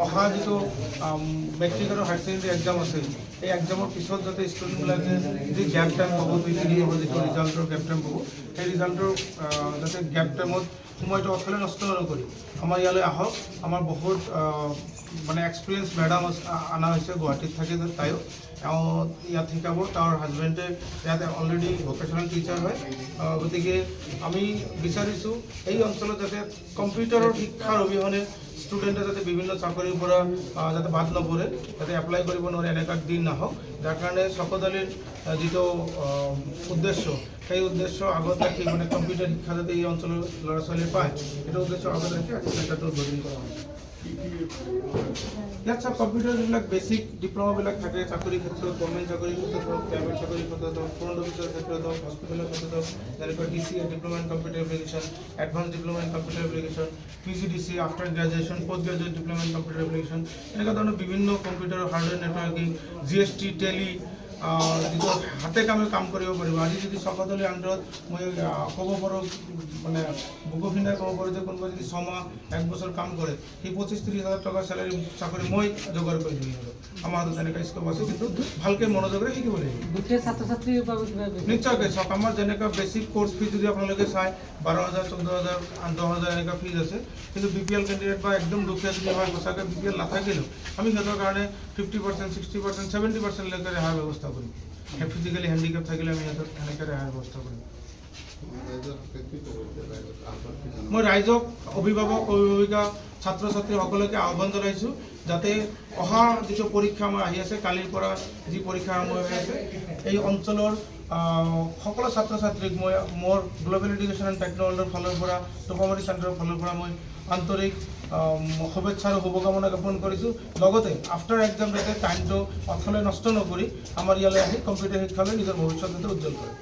অহা যিটো মেট্ৰিক আৰু হায়াৰ ছেকেণ্ডেৰী এক্সাম আছে এই এক্সামৰ পিছত যাতে ষ্টুডেণ্টবিলাকে যি গেপ টাইম পাব 2-3 মাহৰ যিটো ৰিজাল্টৰ গেপ টাইম পাব সেই ৰিজাল্টৰ যাতে গেপ টাইমত সময়টো অথলে নষ্ট নকৰি আমাৰ ইয়ালৈ আহক। আমাৰ বহুত মানে এক্সপিৰিয়েঞ্চ মেডাম অনা হৈছে গুৱাহাটীত থাকি তাইও ইয়াত শিকাব। তাৰ হাজবেণ্ডে ইয়াতে অলৰেডি ভকেশ্যনেল টিচাৰ হয়। গতিকে আমি বিচাৰিছোঁ এই অঞ্চলত যাতে কম্পিউটাৰৰ শিক্ষাৰ অবিহনে ষ্টুডেণ্টে যাতে বিভিন্ন চাকৰিৰ পৰা যাতে বাদ নপৰে, যাতে এপ্লাই কৰিব নোৱাৰে এনেকুৱা দিন নাহক। যাৰ কাৰণে চকদালিৰ যিটো উদ্দেশ্য সেই উদ্দেশ্য আগত ৰাখি মানে কম্পিউটাৰ শিক্ষা যাতে এই অঞ্চলৰ ল'ৰা ছোৱালীয়ে পায় সেইটো উদ্দেশ্য আগত ৰাখি আজি চেণ্টাৰটো উদ্বোধন কৰা হয়। ইয়াত চব কম্পিউটাৰ যিবিলাক বেছিক ডিপ্ল'মাবিলাক থাকে চাকৰিৰ ক্ষেত্ৰত, গভৰ্ণমেণ্ট চাকৰিৰ ক্ষেত্ৰত হওক, প্ৰাইভেট চাকৰিৰ ক্ষেত্ৰত হওক, ফ্ৰণ্ট অফিচৰ ক্ষেত্ৰত হওক, হস্পিটেলৰ ক্ষেত্ৰত হওক, যেনেকৈ DCA diploma in computer application, advance diploma in computer application, PGDC after graduation, post graduate diploma in computer application, এনেকুৱা ধৰণৰ বিভিন্ন কম্পিউটাৰৰ হাৰ্ডৱেৰ নেটৱৰ্কিং, GST, টেলি যিটো হাতে কামে কাম কৰিব পাৰিব। আজি যদি চকদালিৰ আণ্ডাৰত মই ক'ব পাৰোঁ মানে বুকুফিন্দাই ক'ব পাৰোঁ যে কোনোবা যদি 6 মাহ 1 বছৰ কাম কৰে সেই 25-30 হাজাৰ টকাৰ চেলাৰী চাকৰি মই যোগাৰ কৰি দিম। আমাৰ হাতত তেনেকুৱা স্কোপ আছে, কিন্তু ভালকৈ মনোযোগেৰে শিকিব লাগিব। দুখীয়া ছাত্ৰ ছাত্ৰীৰ বাবে নিশ্চয়কৈ চাওক, আমাৰ যেনেকুৱা বেছিক কোৰ্চ ফিজ যদি আপোনালোকে চায় 12,000, 14,000, 10,000 এনেকুৱা ফিজ আছে। কিন্তু BPL কেণ্ডিডেট বা একদম দুখীয়া যদি হয় সঁচাকৈ BPL নাথাকিলেও আমি সিহঁতৰ কাৰণে 50%, 60%, 70% লৈকে ৰেহাইৰ ব্যৱস্থা কৰিম। ফিজিকেলি হেণ্ডিকেপ থাকিলে আমি সিহঁতক সেনেকৈ ৰেহাইৰ ব্যৱস্থা কৰিম। মই ৰাইজক, অভিভাৱক, অভিভাৱিকা, ছাত্ৰ ছাত্ৰীসকলকে আহ্বান জনাইছোঁ যাতে অহা যিটো পৰীক্ষা আমাৰ আহি আছে, কালিৰ পৰা যি পৰীক্ষা আৰম্ভ হৈ আছে এই অঞ্চলৰ সকলো ছাত্ৰ ছাত্ৰীক মই মোৰ গ্ল'বেল এডুকেশ্যন এণ্ড টেকন'লজিৰ ফালৰ পৰা, টোপামাৰী চেণ্টাৰৰ ফালৰ পৰা মই আন্তৰিক শুভেচ্ছা আৰু শুভকামনা জ্ঞাপন কৰিছোঁ। লগতে আফটাৰ এক্সাম যাতে টাইমটো অথলে নষ্ট নকৰি আমাৰ ইয়ালৈ আহি কম্পিউটাৰ শিক্ষালৈ নিজৰ ভৱিষ্যত যাতে উজ্জ্বল কৰে।